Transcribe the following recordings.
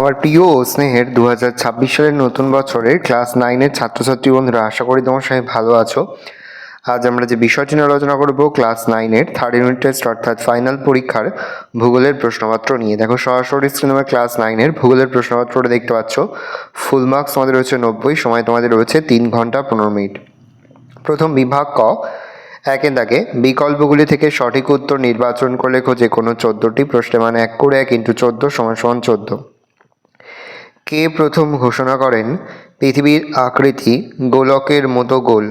আমার প্রিয় ও স্নেহের 2026 সালের নতুন বছরের ক্লাস 9-এর ছাত্রছাত্রী বন্ধুরা, আশা করি তোমার সবাই ভালো আছো। আজ আমরা যে বিষয়টি নিয়ে আলোচনা করব ক্লাস 9-এর থার্ড ইউনিট টেস্ট অর্থাৎ ফাইনাল পরীক্ষার ভূগোলের প্রশ্নপত্র নিয়ে। দেখো সরাসরি স্ক্রিনে আমার ক্লাস 9-এর ভূগোলের প্রশ্নপত্রটা দেখতে পাচ্ছ। ফুল মার্কস তোমাদের রয়েছে 90, সময় তোমাদের রয়েছে 3 ঘন্টা 15 মিনিট। প্রথম বিভাগ ক, একের দাগে বিকল্পগুলি থেকে সঠিক উত্তর নির্বাচন করে লেখো যে কোনো 14টি প্রশ্নে, মানে 1 করে 1 × 14 = 14। কে প্রথম ঘোষণা করেন পৃথিবীর আকৃতি গোলকের মতো গোল?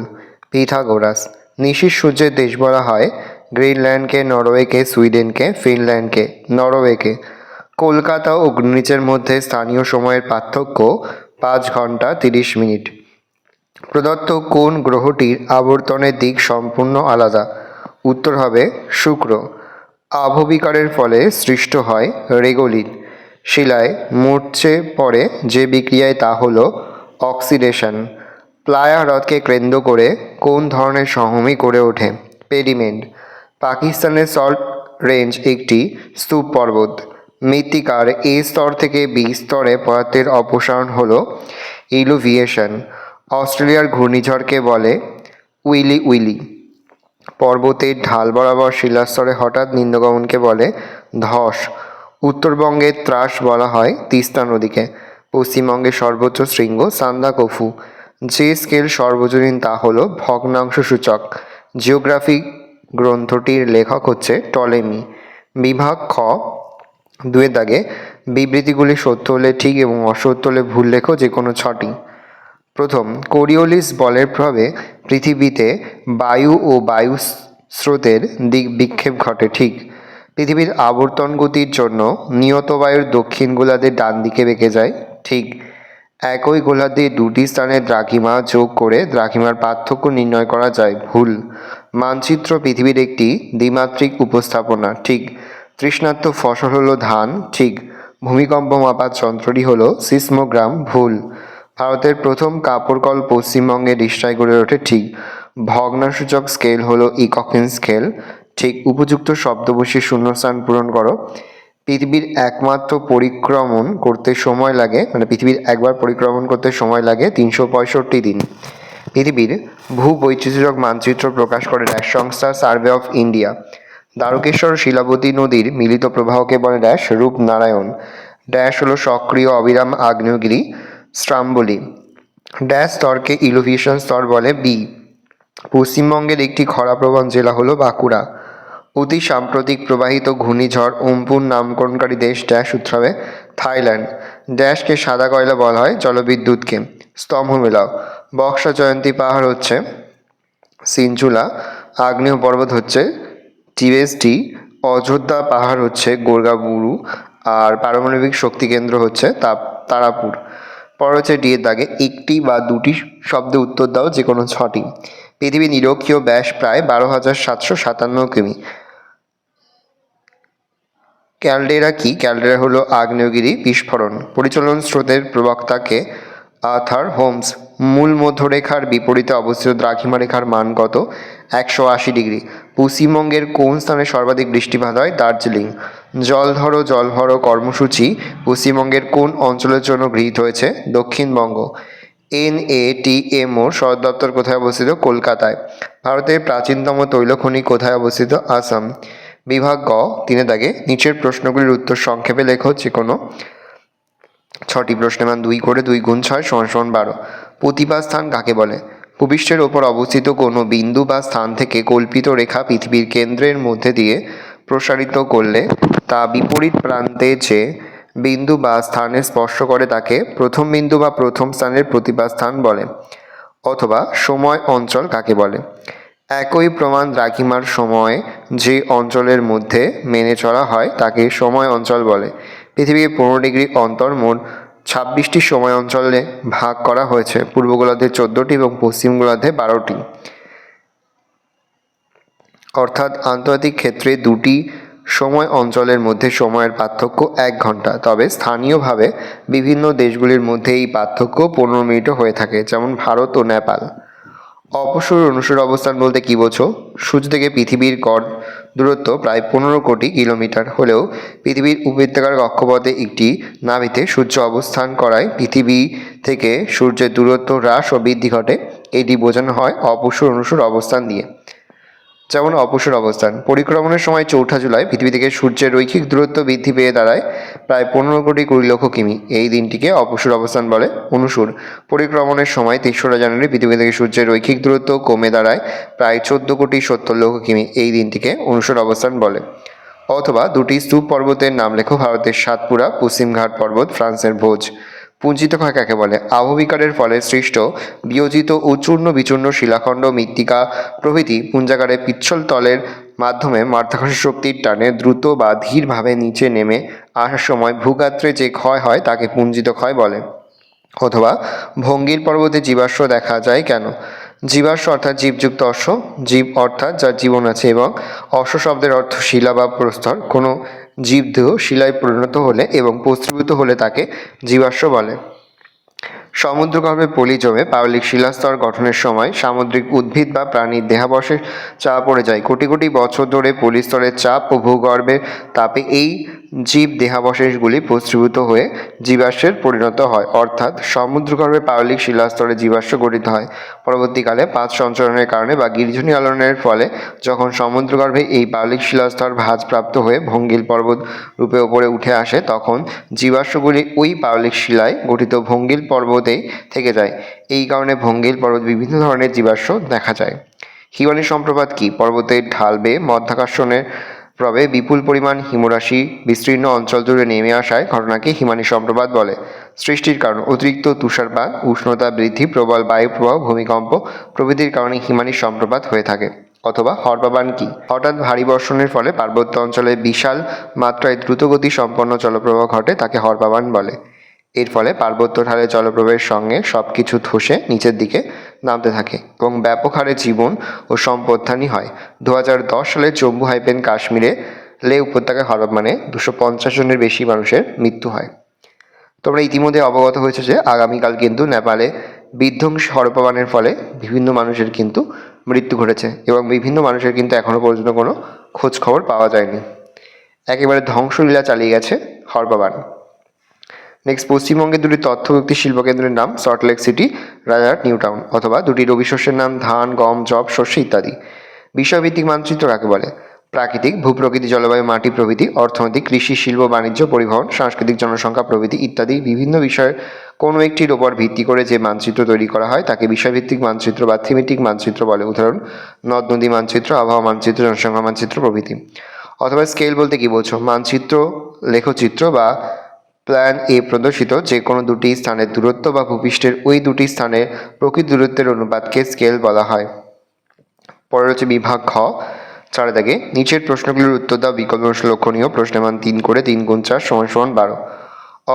পিথাগোরাস। নিশির সূর্যের দেশ বলা হয় গ্রিনল্যান্ডকে, নরওয়েকে, সুইডেনকে, ফিনল্যান্ডকে। নরওয়েকে। কলকাতা ও গ্রিনিচের মধ্যে স্থানীয় সময়ের পার্থক্য 5 ঘন্টা 30 মিনিট। প্রদত্ত কোন গ্রহটির আবর্তনের দিক সম্পূর্ণ আলাদা? উত্তর হবে শুক্র। আবহবিকারের ফলে সৃষ্ট হয় রেগোলিন। শিলায় মরচে পড়ে যে বিক্রিয়ায়, তা হল অক্সিডেশন। প্লায়া হ্রদকে কেন্দ্র করে কোন ধরনের সমভূমি গড়ে ওঠে? পেডিমেন্ট। পাকিস্তানের সল্ট রেঞ্জ একটি স্তূপ পর্বত। মৃত্তিকার এ স্তর থেকে বি স্তরে পদার্থের অপসারণ হল ইলুভিয়েশন। অস্ট্রেলিয়ার ঘূর্ণিঝড়কে বলে উইলি উইলি। পর্বতের ঢাল বরাবর শিলাস্তরে হঠাৎ নিম্নগমনকে বলে ধস। উত্তরবঙ্গের ত্রাস বলা হয় তিস্তা নদীকে। পশ্চিমবঙ্গের সর্বোচ্চ শৃঙ্গ সান্দাকফু। যে স্কেল সর্বজনীন তা হল ভগ্নাংশ সূচক। জিওগ্রাফি গ্রন্থটির লেখক হচ্ছে টলেমি। বিভাগ খ, 2-এর দাগে বিবৃতিগুলি সত্য হলে ঠিক এবং অসত্য হলে ভুল লেখো যে কোনো 6টি। প্রথম, কোরিওলিস বলের প্রভাবে পৃথিবীতে বায়ু ও বায়ু স্রোতের দিক বিক্ষেপ ঘটে, ঠিক। পৃথিবীর আবর্তন গতির জন্য নিয়ত বায়ুর দক্ষিণ গোলার্ধের ডান দিকে বেঁকে যায়, ঠিক। একই গোলার্ধে 2টি স্থানে দ্রাঘিমা যোগ করে দ্রাঘিমার পার্থক্য নির্ণয় করা যায়, ভুল। মানচিত্র পৃথিবীর একটি দ্বিমাত্রিক উপস্থাপনা, ঠিক। তৃষ্ণার্ত ফসল হলো ধান, ঠিক। ভূমিকম্প মাপার যন্ত্রটি হলো সিসমোগ্রাম, ভুল। ভারতের প্রথম কাপড় কল পশ্চিমবঙ্গে রিষ্টায় গড়ে ওঠে, ঠিক। ভগ্নাংশসূচক স্কেল হলো ইককিন স্কেল, ঠিক। উপযুক্ত শব্দ বসিয়ে শূন্যস্থান পূরণ করো। পৃথিবীর একমাত্র পরিক্রমণ করতে সময় লাগে, মানে পৃথিবীর একবার পরিক্রমণ করতে সময় লাগে 365 দিন। পৃথিবীর ভূবৈচিত্র্যক মানচিত্র প্রকাশ করে ড্যাশ সংস্থা survey of India. Dwarakeswar Shilabati নদীর মিলিত প্রবাহকে বলে ড্যাশ রূপনারায়ণ। ড্যাশ হলো সক্রিয় অবিরাম আগ্নেয়গিরি স্ট্রাম্বলি। ড্যাশ স্তরকে ইলুভিয়েশন স্তর বলে, বি। পশ্চিমবঙ্গের একটি খরাপ্রবণ জেলা হলো বাঁকুড়া। অতি সাম্প্রতিক প্রবাহিত ঘূর্ণিঝড় উম্পুর নামকরণকারী দেশ ড্যাশ উত্তর হবে থাইল্যান্ড। ড্যাশকে সাদা কয়লা বলা হয় জলবিদ্যুৎকে। স্তম্ভ মেলাও। বক্সা জয়ন্তী পাহাড় হচ্ছে সিনচুলা। আগ্নেয় পর্বত হচ্ছে টিবেস্টি। অযোধ্যা পাহাড় হচ্ছে গোর্গাবুরু। আর পারমাণবিক শক্তি কেন্দ্র হচ্ছে তারাপুর। পর হচ্ছে ডি এর দাগে একটি বা দুটি শব্দে উত্তর দাও যে কোনো 6টি। পৃথিবীর নিরক্ষীয় ব্যাস প্রায় 12,757 কিমি। ক্যালডেরা কি? ক্যালডেরা হলো আগ্নেয়গিরি বিস্ফোরণ। পরিচালন স্রোতের প্রবক্তাকে আর্থার হোমস। মূল মধ্যরেখার বিপরীতে অবস্থিত দ্রাঘিমা রেখার মান কত? 180 ডিগ্রি। পশ্চিমবঙ্গের কোন স্থানে সর্বাধিক বৃষ্টিপাত হয়? দার্জিলিং। জল ধরো জল ভরো কর্মসূচি পশ্চিমবঙ্গের কোন অঞ্চলের জন্য গৃহীত হয়েছে? দক্ষিণবঙ্গ। NATMOর সদর দপ্তর কোথায় অবস্থিত? কলকাতায়। ভারতের প্রাচীনতম তৈলখনি কোথায় অবস্থিত? আসাম। বিভাগ গ, 3-এর দাগে নিচের প্রশ্নগুলির উত্তর সংক্ষেপে লেখো যে কোনো 6টি। প্রশ্নের মান 2 করে 2 × 6 = 12। প্রতিভা স্থান কাকে বলে? ভূপৃষ্ঠের ওপর অবস্থিত কোনো বিন্দু বা স্থান থেকে কল্পিত রেখা পৃথিবীর কেন্দ্রের মধ্যে দিয়ে প্রসারিত করলে তা বিপরীত প্রান্তে যে বিন্দু বা স্থানে স্পর্শ করে তাকে প্রথম বিন্দু বা প্রথম স্থানের প্রতিভা স্থান বলে। অথবা সময় অঞ্চল কাকে বলে? একই প্রমাণ দ্রাঘিমার সময় যে অঞ্চলের মধ্যে মেনে চলা হয় তাকে সময় অঞ্চল বলে। পৃথিবীকে 15 ডিগ্রি অন্তর মোট 26টি সময় অঞ্চলে ভাগ করা হয়েছে। পূর্ব গোলার্ধে 14টি এবং পশ্চিম গোলার্ধে 12টি। অর্থাৎ আন্তর্জাতিক ক্ষেত্রে 2টি সময় অঞ্চলের মধ্যে সময়ের পার্থক্য 1 ঘন্টা। তবে স্থানীয়ভাবে বিভিন্ন দেশগুলির মধ্যে এই পার্থক্য 15 মিনিটও হয়ে থাকে, যেমন ভারত ও নেপাল। অপসূর অনুসূর অবস্থান বলতে কি বোঝো? সূর্য থেকে পৃথিবীর গড় দূরত্ব প্রায় 15 কোটি কিলোমিটার হলেও পৃথিবীর উপবৃত্তাকার কক্ষপথে একটি নাভিতে সূর্য অবস্থান করায় পৃথিবী থেকে সূর্যের দূরত্ব হ্রাস ও বৃদ্ধি ঘটে। এটি বোঝানো হয় অপসর অনুসর অবস্থান দিয়ে। যেমন অপসর অবস্থান পরিক্রমণের সময় 4 জুলাই পৃথিবী থেকে সূর্যের রৈখিক দূরত্ব বৃদ্ধি পেয়ে দাঁড়ায় প্রায় 15 কোটি 20 লক্ষ কিমি। এই দিনটিকে অপসর অবস্থান বলে। অনুসর পরিক্রমণের সময় 3রা জানুয়ারি পৃথিবী থেকে সূর্যের রৈখিক দূরত্ব কমে দাঁড়ায় প্রায় 14 কোটি 70 লক্ষ কিমি। এই দিনটিকে অনুসর অবস্থান বলে। অথবা দুটি স্তূপ পর্বতের নাম লেখো। ভারতের সাতপুরা, পশ্চিম ঘাট পর্বত, ফ্রান্সের ভোজ। পুঞ্জিত ক্ষয় কাকে বলে? আবহবিকারের ফলে সৃষ্ট বিয়োজিত ও চূর্ণ বিচূর্ণ শিলাখণ্ড, মৃত্তিকা প্রভৃতি পুঞ্জাকারে পিচ্ছল তলের মাধ্যমে মাধ্যাকর্ষণ শক্তির টানে দ্রুত বা ধীরভাবে নিচে নেমে আসার সময় ভূগাত্রে যে ক্ষয় হয় তাকে পুঞ্জিত ক্ষয় বলে। অথবা ভঙ্গির পর্বতে জীবাশ্ম দেখা যায় কেন? জীবাশ্ম অর্থাৎ জীবযুক্ত অশ্ব, জীব অর্থাৎ যার জীবন আছে, এবং অশ্ব শব্দের অর্থ শিলা বা প্রস্তর। কোনো জীবদেহ শিলায় পরিণত হলে এবং প্রস্রীভূত হলে তাকে জীবাশ্ম বলে। সমুদ্রগর্ভে পলি জমে পাললিক শিলাস্তর গঠনের সময় সামুদ্রিক উদ্ভিদ বা প্রাণীর দেহাবশেষ চাপ পড়ে যায়। কোটি কোটি বছর ধরে পলিস্তরের চাপ ও ভূগর্ভের তাপে এই জীব দেহাবশেষগুলি প্রস্রীভূত হয়ে জীবাশ্মের পরিণত হয়। অর্থাৎ সমুদ্রগর্ভে পাললিক শিলাস্তরে জীবাশ্ম গঠিত হয়। পরবর্তীকালে পাঁচ সঞ্চরণের কারণে বা গিরিজনী আলোড়নের ফলে যখন সমুদ্রগর্ভে এই পাললিক শিলাস্তর ভাঁজপ্রাপ্ত হয়ে ভঙ্গিল পর্বত রূপে ওপরে উঠে আসে, তখন জীবাশ্মগুলি ওই পাললিক শিলায় গঠিত ভঙ্গিল পর্বতেই থেকে যায়। এই কারণে ভঙ্গিল পর্বত বিভিন্ন ধরনের জীবাশ্ম দেখা যায়। হিমানি সম্প্রপাত কি? পর্বতের ঢাল বেয়ে মধ্যাকর্ষণের প্রভাবে বিপুল পরিমাণ হিমরাশি বিস্তীর্ণ অঞ্চল জুড়ে নেমে আসায় ঘটনাকে হিমানি সম্প্রপাত বলে। সৃষ্টির কারণ: অতিরিক্ত তুষারপাত, উষ্ণতা বৃদ্ধি, প্রবল বায়ুপ্রবাহ, ভূমিকম্প প্রভৃতির কারণে হিমানি সম্প্রপাত হয়ে থাকে। অথবা হরপাবান কি? হঠাৎ ভারী বর্ষণের ফলে পার্বত্য অঞ্চলে বিশাল মাত্রায় দ্রুতগতি সম্পন্ন জলপ্রবাহ ঘটে, তাকে হরপাবান বলে। এর ফলে পার্বত্য ঢালে জলপ্রবাহের সঙ্গে সবকিছু ধসে নিচের দিকে নামতে থাকে এবং ব্যাপক হারে জীবন ও সম্পদহানি হয়। 2010 সালে জম্মু কাশ্মীরে লে উপত্যকায় হরপাবানে 250 জনের বেশি মানুষের মৃত্যু হয়। তোমরা ইতিমধ্যে অবগত হয়েছে যে আগামীকাল কিন্তু নেপালে বিধ্বংসী হরপাবানের ফলে বিভিন্ন মানুষের কিন্তু মৃত্যু ঘটেছে এবং বিভিন্ন মানুষের কিন্তু এখনও পর্যন্ত কোনো খোঁজ খবর পাওয়া যায়নি। একেবারে ধ্বংসলীলা চালিয়ে গেছে হরপাবান। নেক্সট, পশ্চিমবঙ্গের দুটি তথ্য প্রযুক্তি শিল্পকেন্দ্রের নাম: Salt Lake city, Rajarhat, new town. অথবা দুটি রবি শস্যের নাম: ধান, গম, যব, শস্য ইত্যাদি। বিষয়ভিত্তিক মানচিত্র কাকে বলে? প্রাকৃতিক, ভূপ্রকৃতি, জলবায়ু, মাটি প্রভৃতি, অর্থনৈতিক, কৃষি, শিল্প, বাণিজ্য, পরিবহন, সাংস্কৃতিক, জনসংখ্যা প্রভৃতি ইত্যাদি বিভিন্ন বিষয়ের কোনো একটির ওপর ভিত্তি করে যে মানচিত্র তৈরি করা হয় তাকে বিষয়ভিত্তিক মানচিত্র বা থিমেটিক মানচিত্র বলে। উদাহরণ: নদ নদী মানচিত্র, আবহাওয়া মানচিত্র, জনসংখ্যা মানচিত্র প্রভৃতি। অথবা স্কেল বলতে কি বোঝো? মানচিত্র, লেখচিত্র বা প্ল্যান এ প্রদর্শিত যে কোনো দুটি স্থানের দূরত্ব বা ভূপৃষ্ঠের ওই দুটি স্থানের প্রকৃত দূরত্বের অনুপাতকে স্কেল বলা হয়। পরে রয়েছে বিভাগ খ, 4 দাগে। নিচের প্রশ্নগুলির উত্তর দাও। বিকল্প প্রশ্ন লক্ষণীয়। প্রশ্নের মান 3 করে 3 × 4 = 12।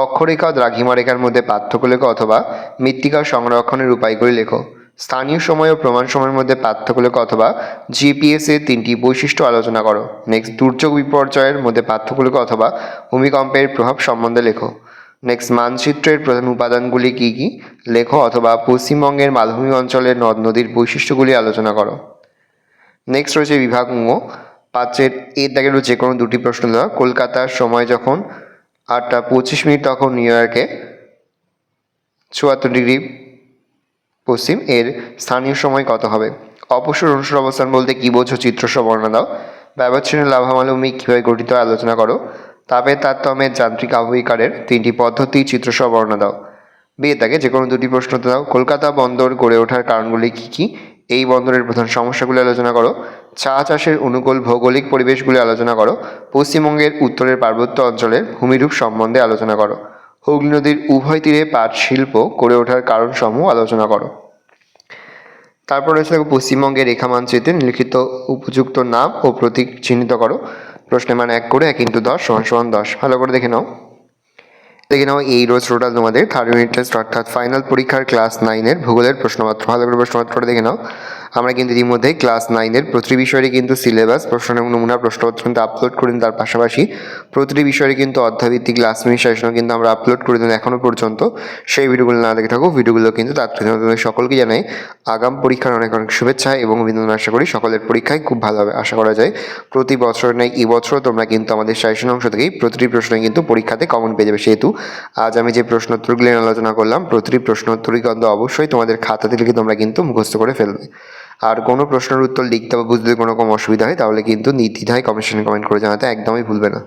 অক্ষরেখা ও দ্রাঘিমা রেখার মধ্যে পার্থক্য লেখো অথবা মৃত্তিকা সংরক্ষণের উপায়গুলি লেখো। স্থানীয় সময় ও প্রমাণ সময়ের মধ্যে পার্থক্য লেখো অথবা জিপিএস এর 3টি বৈশিষ্ট্য আলোচনা করো। নেক্সট, দুর্যোগ বিপর্যয়ের মধ্যে পার্থক্য লেখো অথবা ভূমিকম্পের প্রভাব সম্বন্ধে লেখো। নেক্সট, মানচিত্রের প্রধান উপাদানগুলি কী কী লেখো অথবা পশ্চিমবঙ্গের মালভূমি অঞ্চলের নদ নদীর বৈশিষ্ট্যগুলি আলোচনা করো। নেক্সট রয়েছে বিভাগ ঙ, 5-এর এর দাগের যে কোনো দুটি প্রশ্ন দেওয়া। কলকাতার সময় যখন 8টা 25 তখন নিউ ইয়র্কে 74° পশ্চিম এর স্থানীয় সময় কত হবে? অপসর অনুসর অবস্থান বলতে কি বোঝো? চিত্রসহ বর্ণনা দাও। ব্যবচ্ছিন্ন লাভামালভূমি কীভাবে গঠিত হয় আলোচনা করো। তাপের তারতম্যের যান্ত্রিক আবহবিকারের 3টি পদ্ধতি চিত্রসহ বর্ণনা দাও। বিয়ে থাকে যে কোনো দুটি প্রশ্ন দাও। কলকাতা বন্দর গড়ে ওঠার কারণগুলি কী কী? এই বন্দরের প্রধান সমস্যাগুলি আলোচনা করো। চা চাষের অনুকূল ভৌগোলিক পরিবেশগুলি আলোচনা করো। পশ্চিমবঙ্গের উত্তরের পার্বত্য অঞ্চলের ভূমিরূপ সম্বন্ধে আলোচনা করো। হুগলি নদীর উভয় তীরে পাট শিল্প গড়ে ওঠার কারণসমূহ আলোচনা করো। তারপর রয়েছে পশ্চিমবঙ্গের রেখা মানচিত্রে নিম্নলিখিত উপযুক্ত নাম ও প্রতীক চিহ্নিত করো। প্রশ্নের মান 1 করে 1 × 10 = 10। ভালো করে দেখে নাও। এই রোজ টোটাল তোমাদের থার্ড ইউনিট টেস্ট অর্থাৎ ফাইনাল পরীক্ষার ক্লাস 9-এর ভূগোলের প্রশ্নপত্র। ভালো করে প্রশ্নপত্রটা দেখে নাও। আমরা কিন্তু ইতিমধ্যেই ক্লাস 9-এর প্রতিটি বিষয়েরই কিন্তু সিলেবাস, প্রশ্ন এবং নমুনা প্রশ্নপত্র কিন্তু আপলোড করে দিন। তার পাশাপাশি প্রতিটি বিষয়েরই কিন্তু অধ্যায়ভিত্তিক ক্লাস মিনি সাজেশনও কিন্তু আমরা আপলোড করে দিন এখনও পর্যন্ত। সেই ভিডিওগুলো না দেখে থাকো, ভিডিওগুলো কিন্তু তাৎক্ষণিক সকলকে জানাই আগাম পরীক্ষার অনেক অনেক শুভেচ্ছা এবং অভিনন্দন। আশা করি সকলের পরীক্ষায় খুব ভালো হবে। আশা করা যায় প্রতি বছর নেই এবছরও তোমরা কিন্তু আমাদের সাজেশন অংশ থেকেই প্রতিটি প্রশ্নে কিন্তু পরীক্ষাতে কমন পেয়ে যাবে। সেহেতু আজ আমি যে প্রশ্নোত্তরগুলি আলোচনা করলাম, প্রতিটি প্রশ্নোত্তরই কিন্তু অবশ্যই তোমাদের খাতা থেকে তোমরা কিন্তু মুখস্থ করে ফেলবে। আর কোনো প্রশ্নের উত্তর লিখতে বা বুঝতে কোনো রকম অসুবিধা হয় তাহলে কিন্তু নির্দ্বিধায় কমেন্ট করে জানাতে একদমই ভুলবে না।